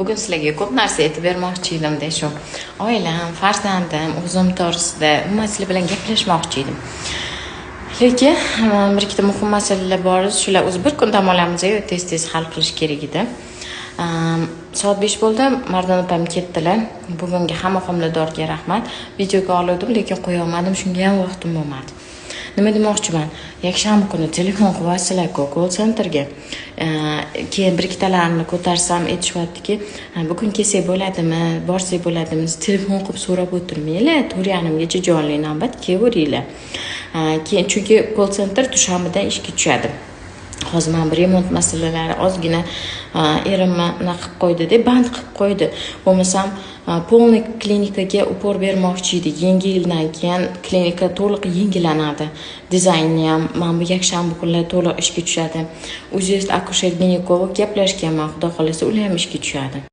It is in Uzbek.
Bugun sizlarga ko'p narsa aytib bermoqchi edimda shu oilam, farzandim, o'zim to'g'risida umuman sizlar bilan gaplashmoqchi edim. Lekin bir ikkita muhim masalalar bor. Shular o'zi bir kun dam olamiz yo tez hal qilish kerak edi. Soat 5 bo'ldi, Mardan opam ketdilar. Bugungi hamma homiladorga rahmat. Videoga oldim, lekin qo'ya olmadim, shunga ham vaqtim bo'lmadi. Nima demoqchiman? Yakshanba kuni telefon qilasizlar-ku call centerga. Keyin bir ikkitalarini ko'tarsam aytishyaptiki, bugun kelsak bo'ladimi, borsak bo'ladimi? Telefon qilib so'rab o'tirmanglar, 4:30gacha jonli navbat kelaveringlar. Keyin chunki call center dushanbadan ishga tushadi. Hozir men bir remont masalalari ozgina erimni nima qilib qo'ydi-da, band qilib qo'ydi. Bo'lmasam polniy klinikaga upor bermoqchi edik. Yangi yildan keyin klinika to'liq yangilanadi. Dizaynni ham mana bu yakshanba kunlar to'liq ishga tushadi. O'zingiz akusher ginekolog gaplashganman, xudo xolasa ular ham ishga tushadi.